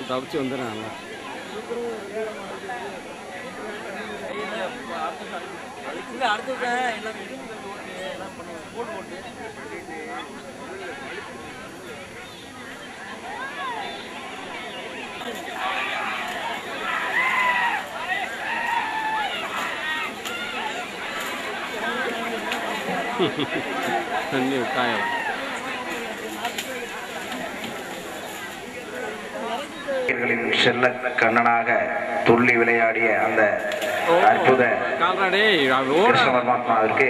தப்பிச்சு வந்துடுறாங்க. தண்ணி காயலாம். செல்ல கண்ணனாக துள்ளி விளையாடிய அந்த அற்புத கிருஷ்ண பரமாத்மாவிற்கு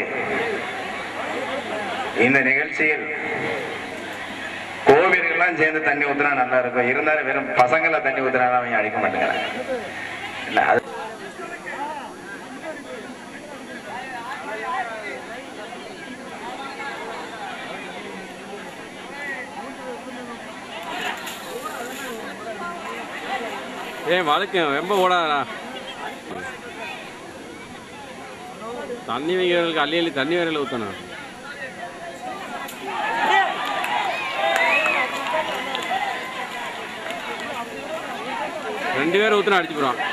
இந்த நிகழ்ச்சியில் கோவில்கள்லாம் சேர்ந்து தண்ணி ஊத்துனா நல்லா இருக்கும். இருந்தாலும் வெறும் பசங்களை தண்ணி ஊத்துனா அவங்க அடிக்க மாட்டேங்கிறாங்க. இல்ல அது ஏன் வழக்கம் ரொம்ப ஓடாதா? தண்ணி வைக்கிறவங்களுக்கு அள்ளி அள்ளி தண்ணி வரையில் ஊற்றணும். ரெண்டு பேரும் ஊற்றினா அடிச்சு போடுவான்.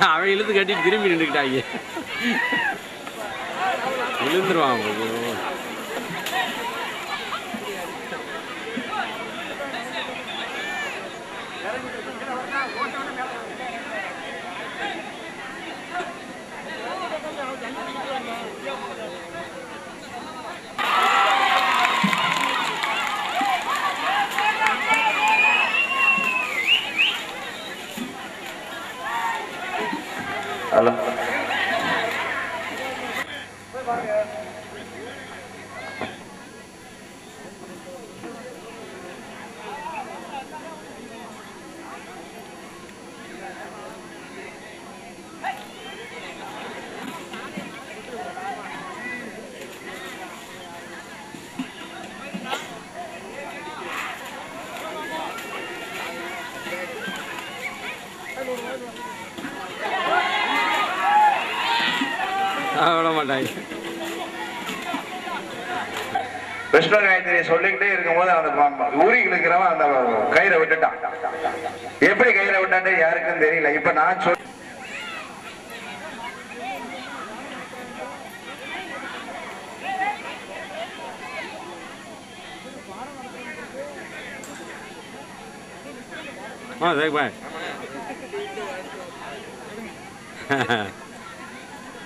அவன் இழுத்து கட்டிட்டு திரும்பி நின்றுக்கிட்டாங்க. விழுந்துருவான். ஹலோ விட மாட்டாங்க. விஷ்ணு காயத்ரி சொல்லிக்கிட்டே இருக்கும்போது அந்த ஊரிக்கு இருக்கிறவன் அந்த கயிறை விட்டுட்டான். எப்படி கயிறை விட்டான்னு யாருக்கும் தெரியல. இப்ப நான் சொல்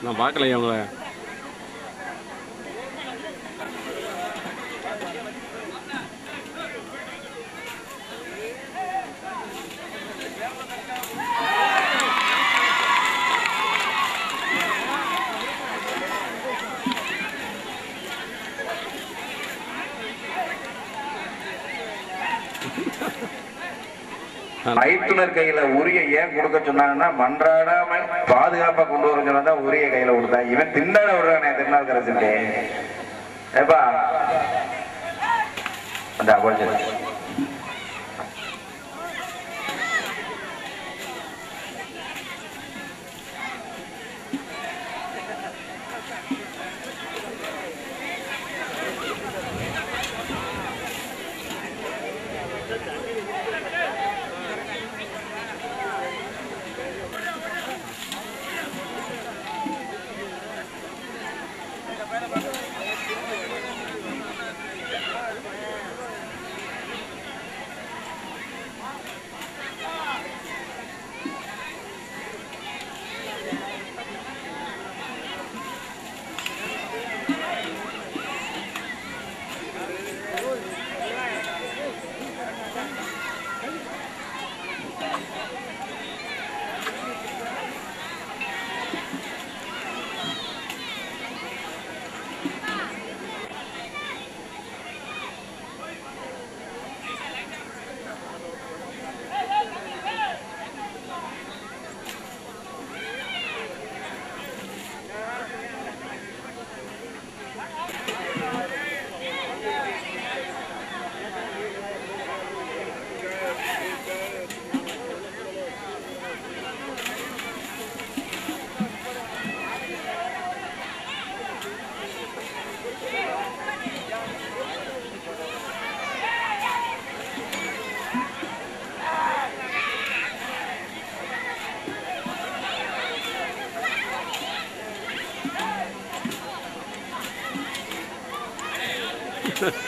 நான் பார்க்கலையே உங்களை. மைத்துனர் கையில உரிய ஏன் கொடுக்க சொன்னாங்கன்னா மன்றாடாம பாதுகாப்பா கொண்டு வர சொன்னா உரிய கையில கொடுத்தா இவன் திண்டாட விடுறானே திருநாவுக்கரசு. ஏப்பா அந்த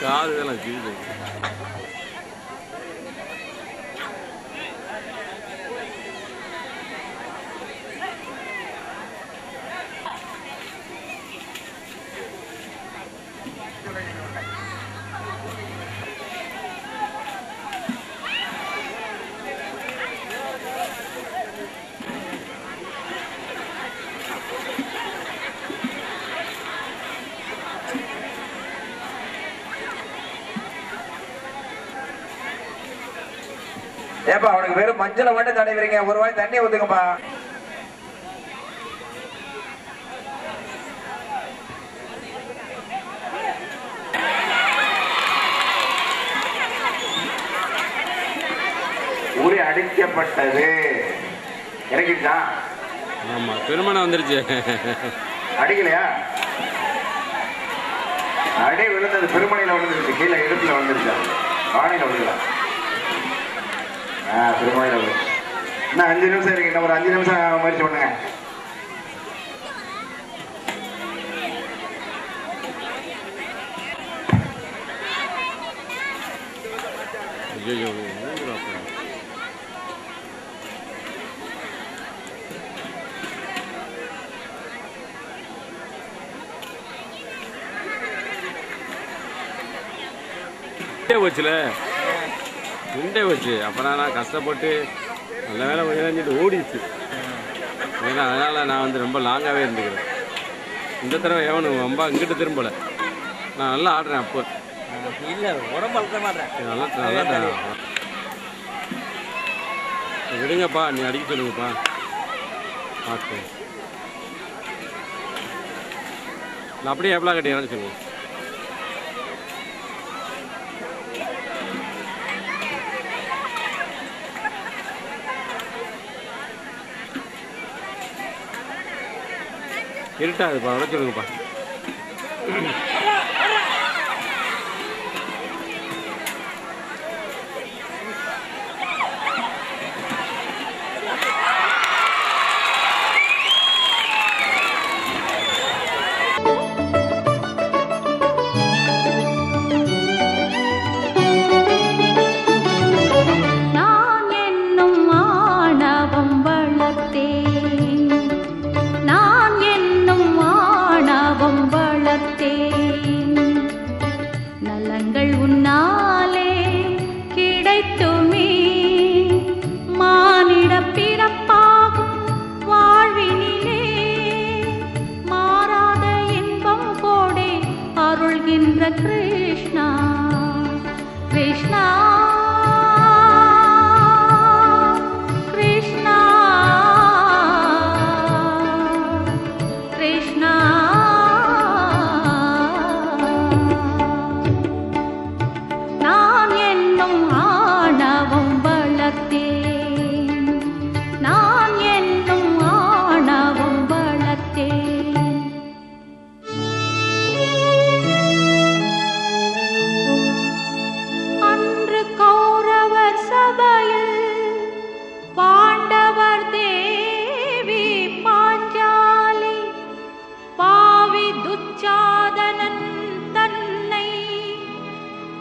காது வேலை கீழே ஏப்பா அவனுக்கு வெறும் மஞ்சளை மட்டும் தடவிறீங்க, ஒரு வாய் தண்ணி ஊத்துங்கப்பா. உரி அடிக்கப்பட்டது இறங்கிடுச்சா? ஆமா திருமணம் வந்துருச்சு. அடிக்கலையா? அடி விழுந்தது பெருமனையில விழுந்துருச்சு, கீழே இடுப்புல விழுந்துருச்சா, வானையில விழுல. பெருமனையில விழுந்து. இன்னும் 5 நிமிஷம் இருக்கு, இன்னும் ஒரு 5 நிமிஷம் முயற்சி பண்ணுங்க. ஐயோ வச்சுல குண்டே வச்சு அப்புறம் நான் கஷ்டப்பட்டு நல்ல வேலை விளையாண்டுட்டு ஓடிச்சு. ஏன்னா அதனால் நான் வந்து ரொம்ப லாங்காகவே இருந்துக்கிறேன். இந்த தடவை எவனும் ரொம்ப இங்கிட்டு திரும்பலை. நான் நல்லா ஆடுறேன். அப்போ இல்லை உடம்பு அழுத்த மாட்டேன். நல்லா விடுங்கப்பா, நீ அடிக்க சொல்லுங்கப்பா. பார்த்து நான் அப்படியே எவ்வளோ கட்டி இறங்க சொல்லுங்க. இருட்டாதுப்பா, உடச்சு சொல்லுங்கப்பா. Krishna Krishna Krishna Krishna நான் என்னும் ஆணவம் வளர்த்தேன், நான் என்னும் ஆணவம் வளர்த்தேன். அன்று கௌரவர் சபையில் பாண்டவர் தேவி பாஞ்சாலி பாவி துச்சாதனன் தன்னை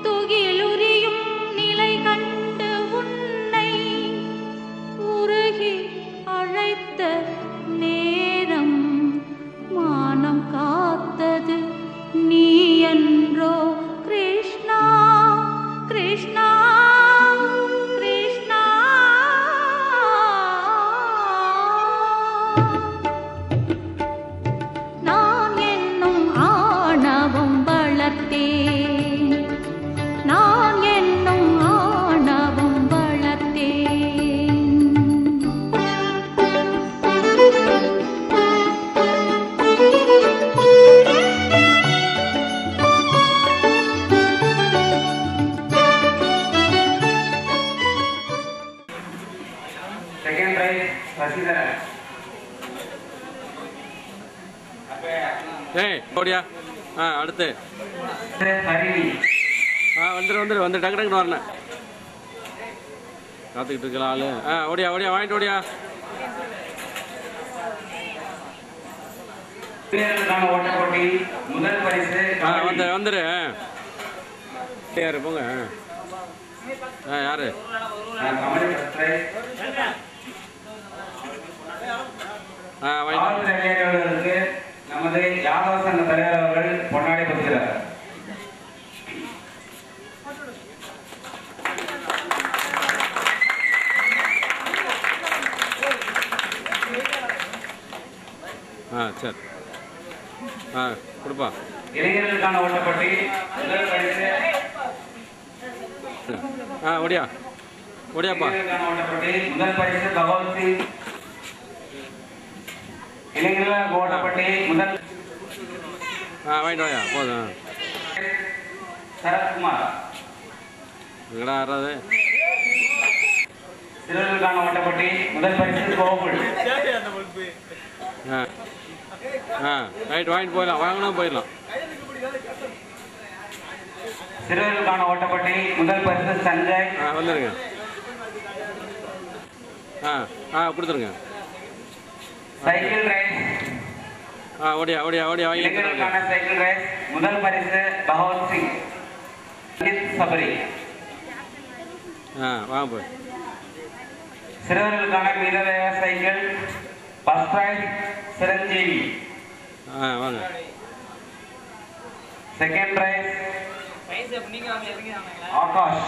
துகிலுரியும் நிலை கண்டு உன்னை உருகி அழைத்த நேரம் மானம் காத்தது நீ என்றோ கிருஷ்ணா கிருஷ்ணா கிருஷ்ணா. நான் என்னும் ஆணவம் வளர்த்தேன், நான் என்னும் ஆணவம் வளர்த்தேன். Second right Vasitharan. ஏய் ஓடியா. அடுத்து ஹரிணி. வந்துரு வந்து டக்கு டக்குன்னு வரணும். காத்துக்கிட்டு இருக்கலாம் ஆளு. ஓடியா ஓடியா வாங்கிட்டு ஓடியா. வீரர்களுக்கான ஓட்ட போட்டி முதல் பரிசு வந்துரு. யாரு போங்க. யாரு நமது யாதவ சங்க தலைவர் அவர்கள் பொன்னாடை கொடுக்கிறார். சரி கொடுப்பா. இளைஞர்களுக்கான ஓட்டப்பட்டி முதல் பரிசு ஓடியாப்பா. ஓட்டப்பட்டி முதல் பரிசு பகவத் சிங். இளைஞர்களுக்கு ஓட்டப்பட்டி முதல் வாங்கிட்டு வாயா போதும். சரத்குமார். எங்கடா ஆறாது. சிறுவர்களுக்கான ஓட்டப்பட்டி முதல் பரிசு கோகுல். ரைட் வாங்கிட்டு போயிடலாம். வாங்கினா போயிடலாம். சிறுவர்களுக்கான ஓட்டப்பட்டி முதல் பரிசு சஞ்சய். வந்துருங்க. கொடுத்துருங்க. Cycle rice. ஓடியா வாங்கி. இளைஞர்களுக்கான சைக்கிள் ரைஸ் முதல் பரிசு பகவத் சிங் சபரி. வாங்க போய். சிறுவர்களுக்கான மிதவேக சைக்கிள் ஃபர்ஸ்ட் பிரைஸ் சிரஞ்சீவி. வாங்க. Second prize Akash.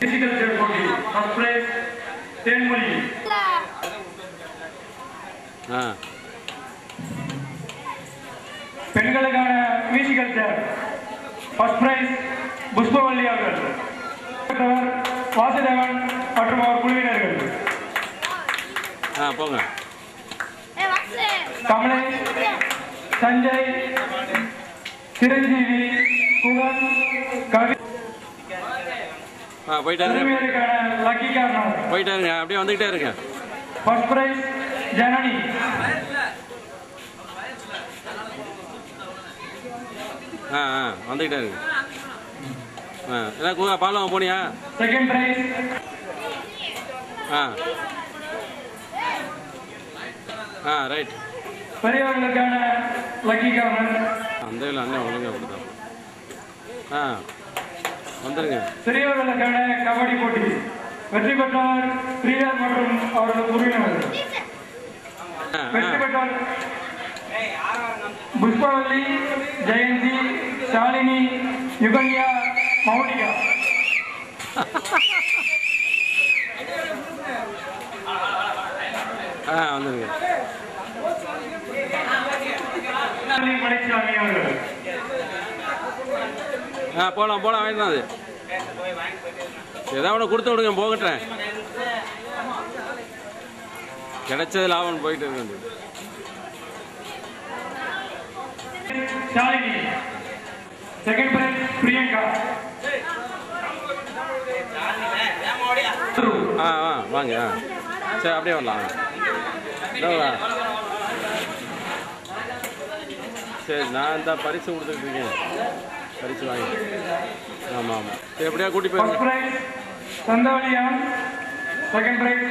பிசிக்கல் போட்டி ஃபர்ஸ்ட் பிரைஸ் தேன்மொழி. பெண்களுக்கான musical chair first prize Pushpavalli அவர்கள், வாசுதேவன் மற்றும் அவர் குழுவினர்கள். போங்க. கமலேஷ், சஞ்சய், சிரஞ்சீவி, குகன், கவி. போயிட்டாருங்க. Lucky corner. போயிட்டாருங்க. அப்படியே வந்துகிட்டே இருங்க. First prize Janani. வந்துகிட்டே இருங்க. பாலம் போனியா? Second prize right. பெரியவர்களுக்கான லக்கி கார்னர். அந்த அண்ணன் ஒழுங்கா கொடுத்தாங்க. வந்துருங்க. சிறியவர்களுக்கான கபடி போட்டி வெற்றி பெற்றார் ஸ்ரீராம் மற்றும் அவரது உறவினர்கள். வெற்றி பெற்றார் புஷ்பவல்லி, ஜெயந்தி, ஷாலினி, யுகன்யா, மௌனிகா. வந்துருங்க. மலைச்சாமி அவர்கள். போலாம் வாங்கினா. அது ஏதாவது கொடுத்து விடுங்க. போகட்டேன். கிடைச்சது லாபம். போயிட்டு இருக்கு. ஷாலினி. Second prize Priyanka. வாங்க. சரி அப்படியே வரலாம். சரி நான் இந்த பரிசு கொடுத்துட்டு இருக்கேன். பரிசு வாங்கி. ஆமாம். சரி எப்படியா கூட்டி போயிருங்க. சந்தவலியான். Second prize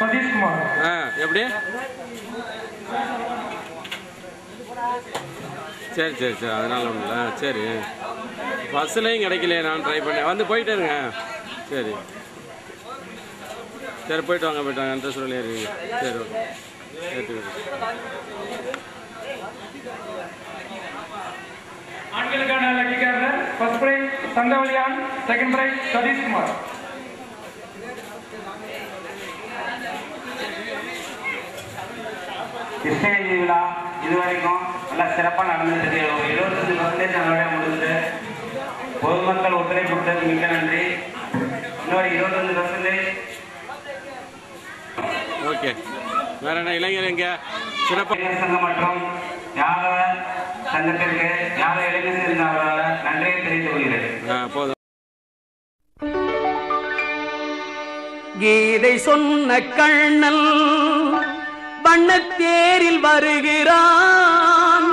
Sathishkumar. எப்படி? சரி அதனால ஒன்றும் இல்லை. சரி பஸ்ஸுலையும் கிடைக்கலையே. நான் ட்ரை பண்ணேன். வந்து போயிட்டே இருங்க. சரி போயிட்டு வாங்க. எந்த சூழ்நிலையாக இருக்கீங்க? சரி ஓகே. ஏற்றுக்கிறேன். ஆண்களுக்கான lucky corner first prize Santhavaliyan, second prize Sathishkumar. Krishnagiri விழா இதுவரைக்கும் நல்லா சிறப்பாக நடந்துட்டு 25% நம்மளுடைய முடிஞ்சு பொதுமக்கள் ஒத்துழைப்பு கொடுத்தது மிக்க நன்றி. இன்னொரு 25%. ஓகே. வேற என்ன இளைஞர் எங்க சிறப்பாக சங்கம் மற்றும் யாதவ சங்கத்திற்கு யாதவ இளைஞர் சேர்ந்தவர்களால் நன்றியை தெரிவித்துக் கொள்கிறேன். போதும். கீதை சொன்ன கண்ணன் வண்ணத்தேரில் வருகிறான்.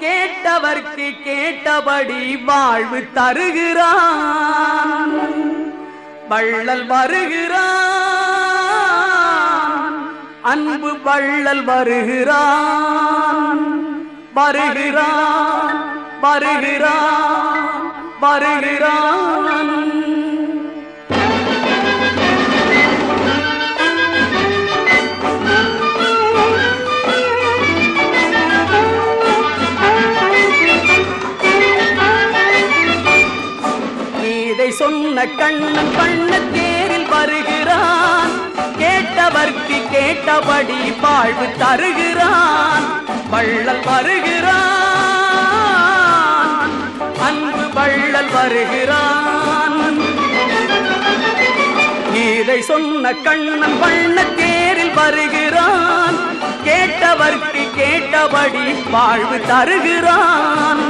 கேட்டவர்க்கு கேட்டபடி வாழ்வு தருகிறான். வள்ளல் வருகிறான், அன்பு வள்ளல் வருகிறான். வருகிறான் வருகிறான் வருகிறான். இதை சொன்ன கண்ணன் பண்ண தேரில் வருகிறான். கேட்டவர்க்கு கேட்டபடி வாழ்வு தருகிறான். வள்ளல் வருகிறான், அன்பு வள்ளல் வருகிறான். இதை சொன்ன கண்ணன் பண்ண தேரில் வருகிறான். கேட்டவர்க்கு கேட்டபடி வாழ்வு தருகிறான்.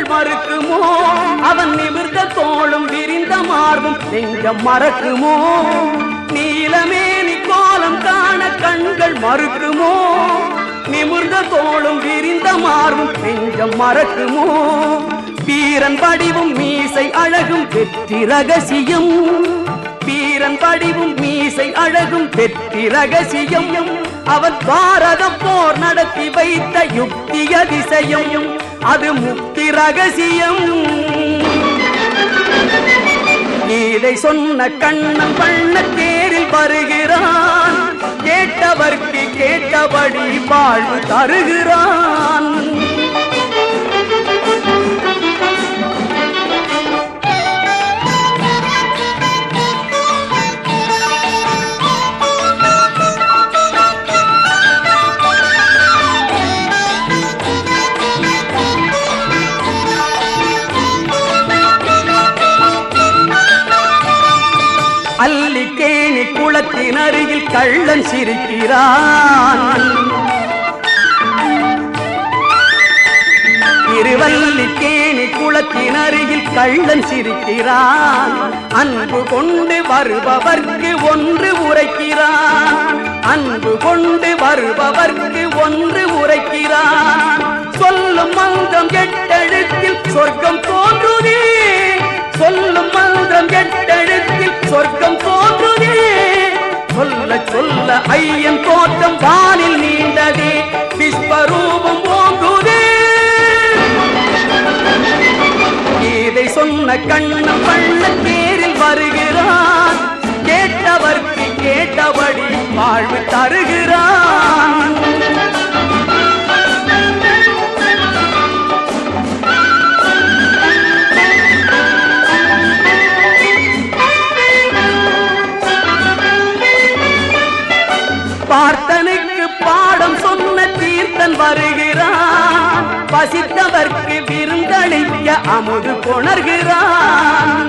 மறுக்குமோ அவன் நிமிர்ந்த தோளும் விரிந்த மார்பும் நெஞ்சம் மறக்குமோ? நீலமேனி கோலம் காண கண்கள் மறுக்குமோ? நிமிர்ந்த தோளும் விரிந்த மார்பும் நெஞ்சம் மறக்குமோ? வீரன் வடிவும் மீசை அழகும் வெற்றி ரகசியம். வீரன் வடிவும் மீசை அழகும் வெற்றி ரகசியம். அவன் பாரத போர் நடத்தி வைத்த யுக்தி அதிசயம். அது முக்தி ரகசியம். இதை சொன்ன கண்ணன் பண்ண தேரில் வருகிறான். கேட்டவர்க்கு கேட்டபடி வாழ்வு தருகிறான். அல்லிக்கேணி குளத்தின் அருகில் கள்ளன் சிரிக்கிறான். திருவல்லிக்கேணி குளத்தின் அருகில் கள்ளன் சிரிக்கிறான். அன்பு கொண்டு வருபவர்க்கு ஒன்று உரைக்கிறான். அன்பு கொண்டு வருபவர்க்கு ஒன்று உரைக்கிறான். சொல்லும் மந்திரம் எட்டெழுத்தில் சொர்க்கம் தோன்றுதே. சொல்லும் மந்திரம் எட்டெழுத்தில் சொர்க்கம் தோன்றுதே. சொல்ல சொல்ல ஐயன் தோற்றம் வானில் நீண்டதே. விஸ்வரூபம் ஓங்குதே. இதை சொன்ன கண்ணன் பண்ண தேரில் வருகிறான். கேட்டவர்க்கு கேட்டபடி வாழ்வு தருகிறான். பார்த்தனுக்கு பாடம் சொன்ன தீர்த்தன் வருகிறான். பசித்தவர்க்கு விருந்தளிக்க அமுது கொணர்கிறான்.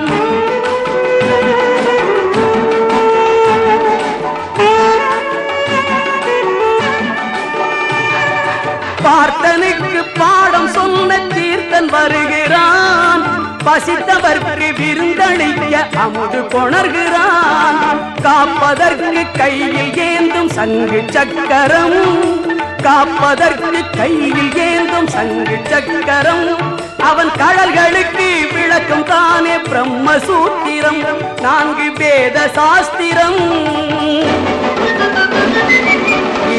பார்த்தனுக்கு பாடம் சொன்ன தீர்த்தன் வருகிறான். பசித்தவர்க்கு விருந்தளிக்க அமுது கொணர்கிறான். காப்பதற்கு கையில் ஏந்தும் சங்கு சக்கரம். காப்பதற்கு கையில் ஏந்தும் சங்கு சக்கரம். அவன் கடல்களுக்கு விளக்கம் தானே பிரம்மசூத்திரம். 4 வேத சாஸ்திரம்.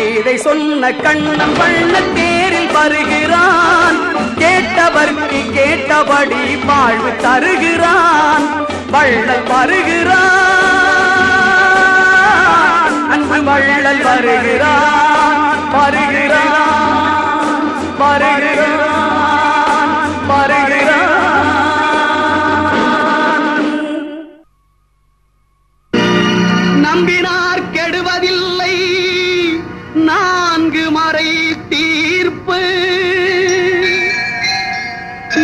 இதை சொன்ன கண்ணன் பண்ண தேரில் வருகிறான். கேட்டவர்க்கு கேட்டபடி வாழ்வு தருகிறான். வள்ளல் வருகிறான், அன்பு வள்ளல் வருகிறான். வருகிறான் வருகிறான் வருகிறான். நம்பினார் கெடுவதில்லை 4 மறை தீர்ப்பு.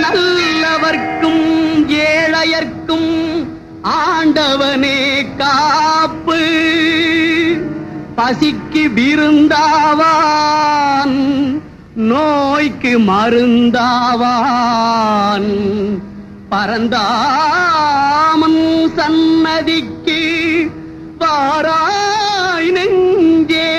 நல்லவர்க்கும் ஏழையர்க்கும் ஆண்டவனே காப்பு. பசிக்கு விருந்தாவான், நோய்க்கு மருந்தாவான். பரந்தாமன் சன்னதிக்கு வாராய் நெஞ்சே.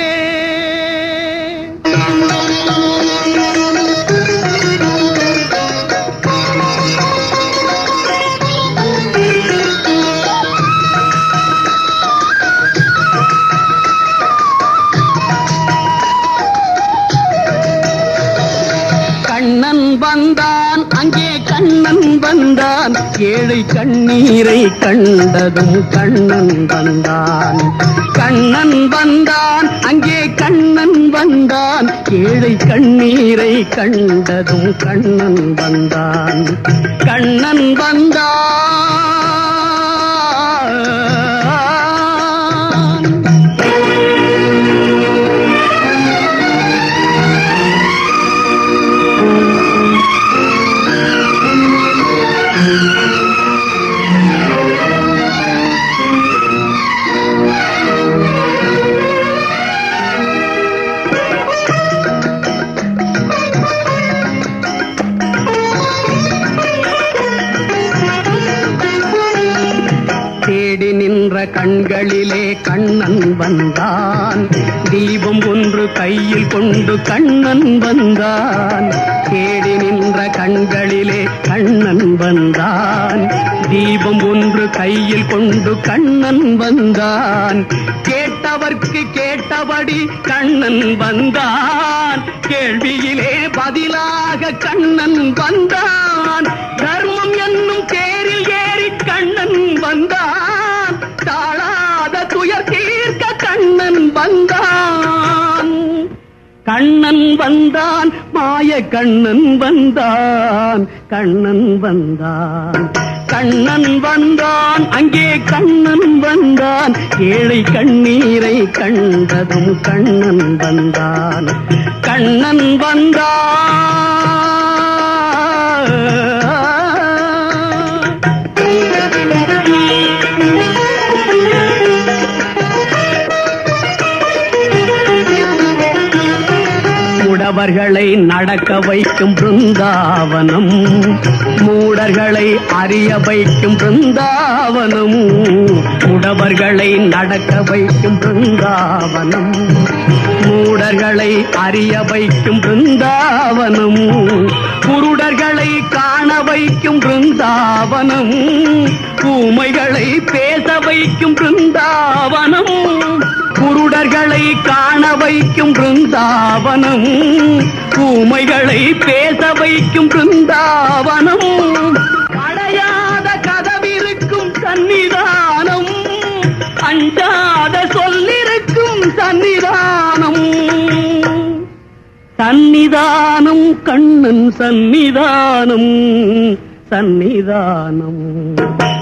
வந்தான் ஏழை கண்ணீரை கண்டதும் கண்ணன் வந்தான். கண்ணன் வந்தான் அங்கே கண்ணன் வந்தான் ஏழை கண்ணீரை கண்டதும் கண்ணன் வந்தான். கண்ணன் வந்தான். தேடி நின்ற கண்களிலே கண்ணன் வந்தான். தீபம் ஒன்று கையில் கொண்டு கண்ணன் வந்தான். தேடி நின்ற கண்களிலே கண்ணன் வந்தான். தீபம் ஒன்று கையில் கொண்டு கண்ணன் வந்தான். கேட்டவர்க்கு கேட்டபடி கண்ணன் வந்தான். கேள்வியிலே பதிலாக கண்ணன் வந்தான். தர்மம் என்னும் தேரில் ஏறி கண்ணன் வந்தான். தாழாத துயர் தீர்க்க கண்ணன் வந்தான். கண்ணன் வந்தான் மாய கண்ணன் வந்தான். கண்ணன் வந்தான். கண்ணன் வந்தான் அங்கே கண்ணன் வந்தான் ஏழை கண்ணீரை கண்டதும் கண்ணன் வந்தான். கண்ணன் வந்தான். மூடவர்களை நடக்க வைக்கும் பிருந்தாவனம். மூடர்களை அறிய வைக்கும் பிருந்தாவனம். மூடவர்களை நடக்க வைக்கும் பிருந்தாவனம். மூடர்களை அறிய வைக்கும் பிருந்தாவனம். குருடர்களை காண வைக்கும் பிருந்தாவனம். ஊமைகளை பேச வைக்கும் பிருந்தாவனம். குருடர்களை காண வைக்கும் பிருந்தாவனம். ஊமைகளை பேச வைக்கும் பிருந்தாவனம். அடையாத கதவிருக்கும் சன்னிதானம். அஞ்சாத சொல்லிருக்கும் சன்னிதானம். சன்னிதானம் கண்ணன் சன்னிதானம். சன்னிதானம்.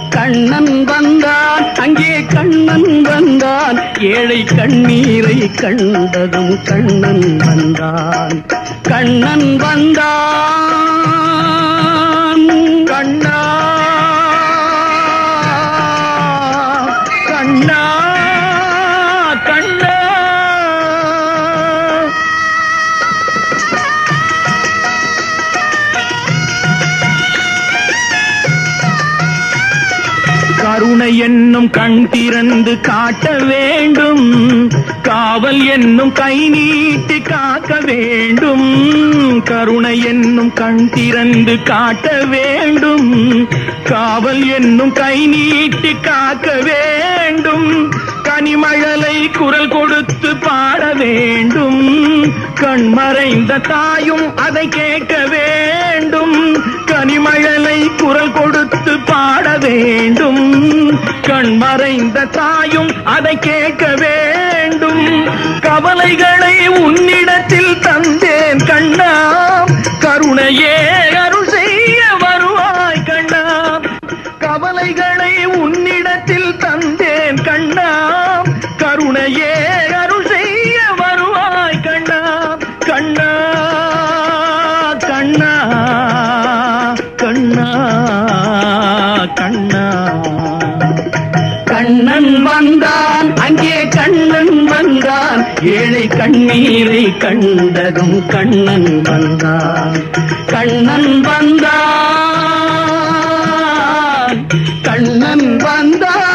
கண்ணன் வந்தான் அங்கே கண்ணன் வந்தான் ஏழை கண்ணீரை கண்டதும் கண்ணன் வந்தான். கண்ணன் வந்தான். கண்ணா கண்ணா கண்ணா. கருணை என்னும் கண் திறந்து காட்ட வேண்டும். காவல் என்னும் கை நீட்டி காக்க வேண்டும். கருணை என்னும் கண் திறந்து காட்ட வேண்டும். காவல் என்னும் கை நீட்டி காக்க வேண்டும். கனிமழலை குரல் கொடுத்து பாட வேண்டும். கண்மறைந்த தாயும் அதை கேட்க வேண்டும். கனிமழலை குரல் கொடுத்து பாட வேண்டும். கண்மறைந்த தாயும் அதை கேட்க வேண்டும். கவலைகளை உன்னிடத்தில் தந்தேன் கண்ணா. கருணையே அருள் செய்ய வருவாய் கண்ணா. கவலைகளை உன்னிடத்தில் தந்தேன் கண்ணா. கருணையே அருள் செய்ய வருவாய் கண்ணா. கண்ணா கண்ணா கண்ணா கண்ணா. கண்ணன் வந்தான் அங்கே கண்ணன் வந்தான் ஏழை கண்ணீரை கண்டதும் கண்ணன் வந்தான். கண்ணன் வந்தான். கண்ணன் வந்தான்.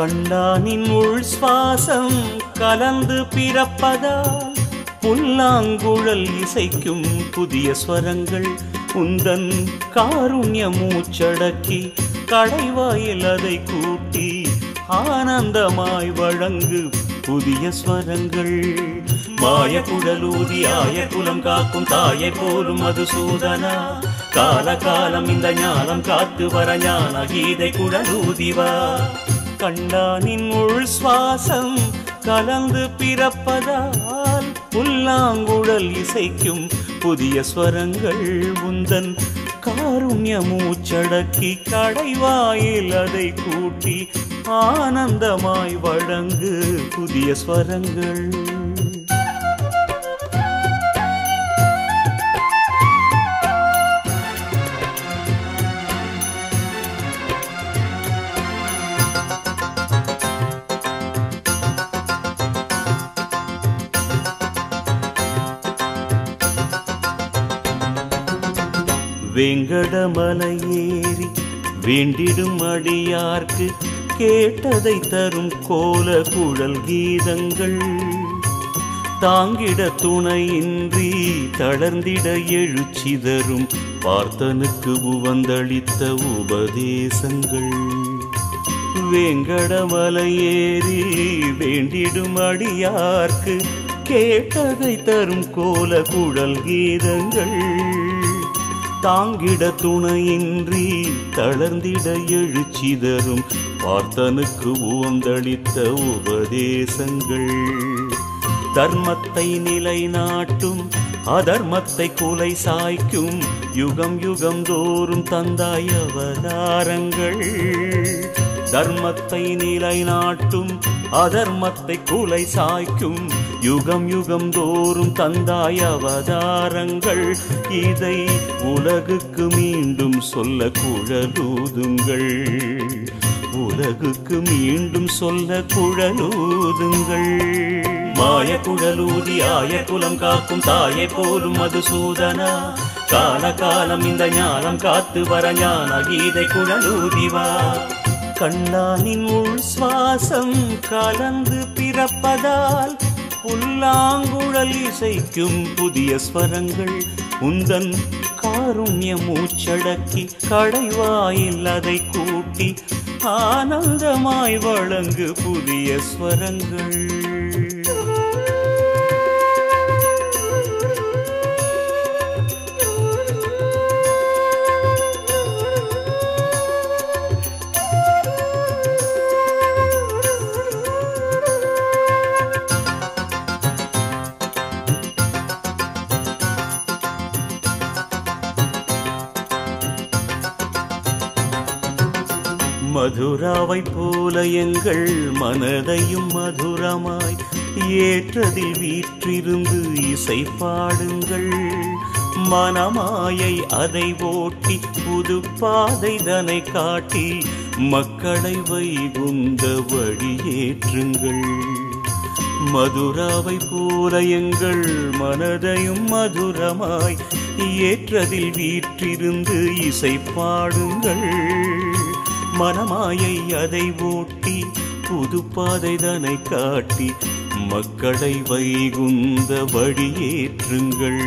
கண்டானின் உள் சுவாசம் கலந்து பிறப்பதால் புல்லாங்குழல் இசைக்கும் புதிய ஸ்வரங்கள் உந்தன் காருண்ய மூச்சடக்கி கடைவாயில் அதை கூட்டி ஆனந்தமாய் வழங்கு புதிய ஸ்வரங்கள். மாய குழலூதி ஆய குலம் காக்கும் தாயை போலும் மதுசூதனா, கால காலம் இந்த ஞானம் காத்து வர ஞான கீதை குழலூதிவா. கண்டானின் உள் சுவாசம் கலந்து பிறப்பதால் புல்லாங்குழல் இசைக்கும் புதிய ஸ்வரங்கள் உந்தன் காருண்ய மூச்சடக்கி கடைவாயில் அதை கூட்டி ஆனந்தமாய் வழங்கு புதிய ஸ்வரங்கள். வெங்கடமலையேறி வேண்டிடும் அடியார்க்கு கேட்டதை தரும் கோல குழல் கீதங்கள், தாங்கிட துணையின்றி தளர்ந்திட எழுச்சி தரும் பார்த்தனுக்கு உவந்தளித்த உபதேசங்கள். வெங்கடமலையேறி வேண்டிடும் அடியார்க்கு கேட்டதை தரும் கோல குழல் கீதங்கள், தாங்கிட துணையின்றி தளர்ந்திட எழுச்சி தரும் பார்த்தனுக்கு உவந்தளித்த உபதேசங்கள். தர்மத்தை நிலைநாட்டும் அதர்மத்தை குலை சாய்க்கும் யுகம் யுகம் தோறும் தந்தாய் அவதாரங்கள். தர்மத்தை நிலைநாட்டும் அதர்மத்தை குலை சாய்க்கும் யுகம் யுகம் தோறும் தந்தாய் அவதாரங்கள். இதை உலகுக்கு மீண்டும் சொல்ல குழலூதுங்கள், உலகுக்கு மீண்டும் சொல்ல குழலூதுங்கள். மாய குழலூதி ஆய குலம் காக்கும் தாயை போலும் மதுசூதனா, கால காலம் இந்த ஞானம் காத்து வர ஞான கீதை குழலூதிவா. கண்ணானின் உள் சுவாசம் கலந்து பிறப்பதால் புல்லாங்குழல் இசைக்கும் புதிய ஸ்வரங்கள் உந்தன் காருண்ய மூச்சடக்கி கடைவாயில் அதை கூட்டி ஆனந்தமாய் வழங்கு புதிய ஸ்வரங்கள். மதுராவை போல எங்கள் மனதையும் மதுரமாய் ஏற்றதில் வீற்றிருந்து இசை பாடுங்கள். மனமாயை அதை ஓட்டி புது பாதை தனை காட்டி மக்களை வைகுந்த வழியேற்றுங்கள். மதுராவை போல எங்கள் மனதையும் மதுரமாய் ஏற்றதில் வீற்றிருந்து இசை பாடுங்கள். மனமாயை அதை ஓட்டி புது பாதை தனை காட்டி மக்களை வைகுந்த வழியேற்றுங்கள்.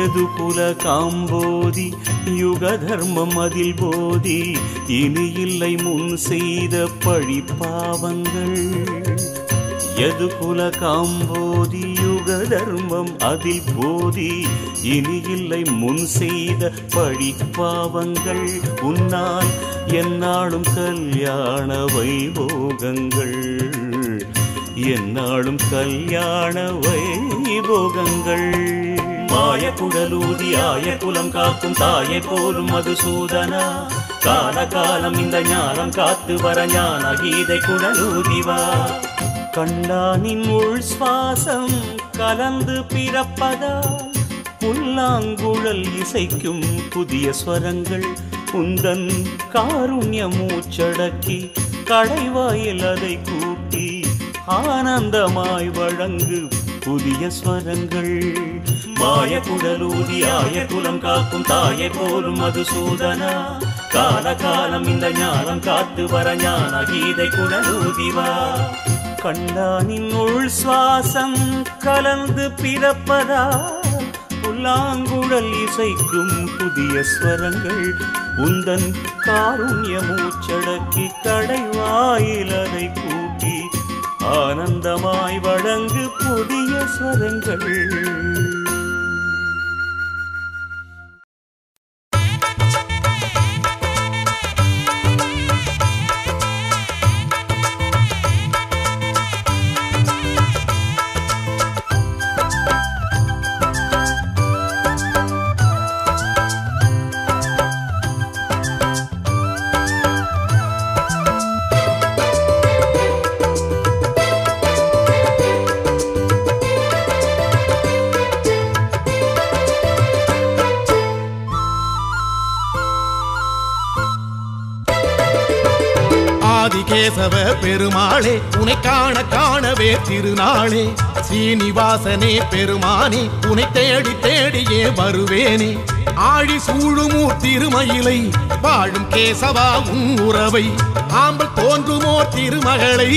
எது குல காம்போதி யுக தர்மம் அதில் போதி இனி இல்லை முன் செய்த பழி பாவங்கள். எது குல காம்போதி யுக தர்மம் அதில் போதி இனி இல்லை முன் செய்த பழி பாவங்கள். உன்னால் என்னாலும் கல்யாண வைபோகங்கள், என்னாலும் கல்யாண வைபோகங்கள். மாய குழலூதி ஆய குலம் காக்கும் தாயை போலும் மதுசூதனா, கால காலம் இந்த ஞானம் காத்து வர ஞான கீதை குழலூதிவா. கண்டானின் உள் சுவாசம் கலந்து பிறப்பதால் புல்லாங்குழல் இசைக்கும் புதிய ஸ்வரங்கள் உந்தன் காருண்ய மூச்சடக்கி கடைவாயில் அதை கூட்டி ஆனந்தமாய் வழங்கு புதிய ஸ்வரங்கள். மாய குழலூதி ஆய குலம் காக்கும் தாயை போலும் மதுசூதனா, காலகாலம் இந்த ஞானம் காத்து வர ஞான கீதை குழலூதிவா. கண்டானின் உள் சுவாசம் கலந்து பிறப்பதா புல்லாங்குழல் இசைக்கும் புதிய ஸ்வரங்கள் உந்தன் காருண்ய மூச்சடக்கி கடைவாயில் அதை கூட்டி ஆனந்தமாய் வழங்கு புதிய ஸ்வரங்கள். கேசவ பெருமாளே உனை காண காணவே திருநாளே. சீனிவாசனே பெருமானே உனை தேடி தேடியே வருவேனே. ஆழி சூழுமூர் திருமயிலை வாழும் கேசவா உன் உறவை. ஆம்பல் தோன்றுமோர் திருமகளை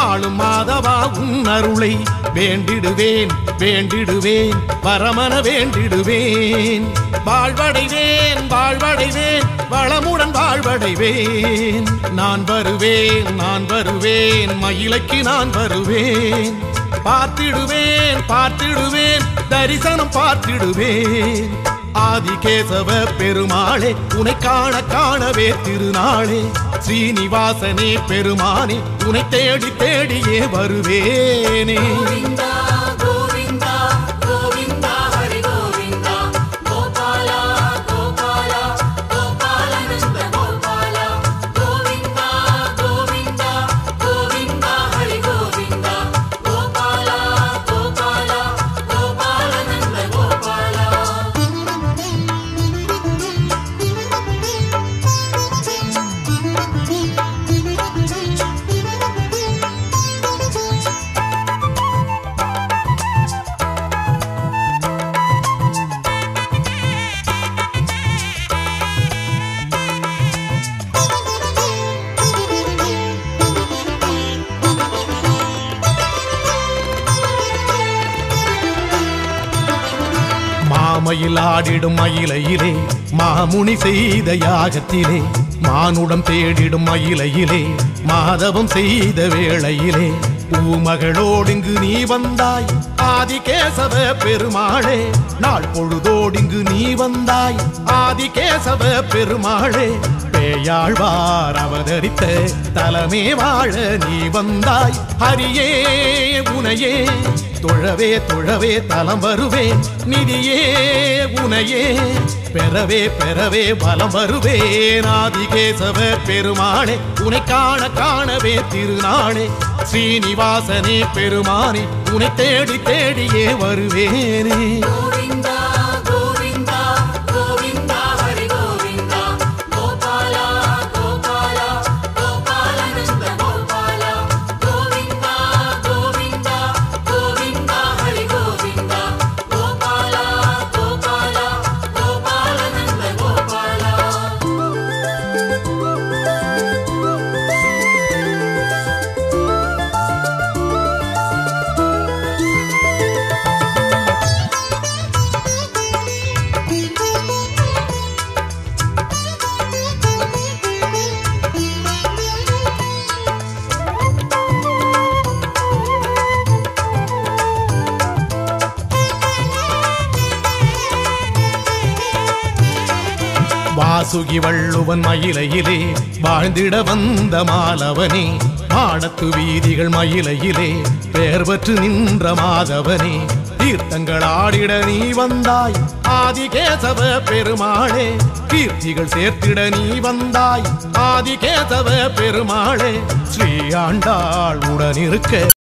ஆளும் மாதவா உன் அருளை. வேண்டிடுவேன் வேண்டிடுவேன் வரமன வேண்டிடுவேன். வாழ்வடைவேன் வாழ்வடைவேன் வளமுடன் வாழ்வடைவேன். நான் வருவேன் மயிலைக்கு நான் வருவேன். பார்த்திடுவேன் பார்த்திடுவேன் தரிசனம் பார்த்திடுவேன். ஆதிகேசவ பெருமாளே உனை காண காணவே திருநாளே. ஸ்ரீனிவாசனே பெருமானே உனை தேடி தேடியே வருவேனே. மயில் ஆடிடும் மயிலையிலே மாமுனி செய்த யாகத்திலே. மானுடம் தேடிடும் மயிலையிலே மாதவம் செய்த வேளையிலே. பூமகளோடிங்கு நீ வந்தாய் ஆதிகேசவ பெருமாளே. நாள் பொழுதோடிங்கு நீ வந்தாய் ஆதிகேசவ பெருமாளே. பேயாழ்வார் அவதரித்த தலமே வாழ நீ வந்தாய். ஹரியே உனையே தொழவே தொழவே தலம் வருவேன். நிதியே உனையே பெறவே பெறவே பலம் வருவேன். ஆதிகேசவ பெருமாளே உனை காண காணவே திருநாளே. ஸ்ரீனிவாசனே பெருமானே உனை தேடி தேடியே வருவேனே. வாசுகி வள்ளுவன் மயிலையிலே வாழ்ந்திட வந்த மாலவனே. மாடத்து வீதிகள் மயிலையிலே பெயர் பெற்று நின்ற மாதவனே. தீர்த்தங்கள் ஆடிட நீ வந்தாய் ஆதிகேசவ பெருமாளே. கீர்த்திகள் சேர்த்திட நீ வந்தாய் ஆதிகேசவ பெருமாளே. ஸ்ரீ ஆண்டாள் உடனிருக்க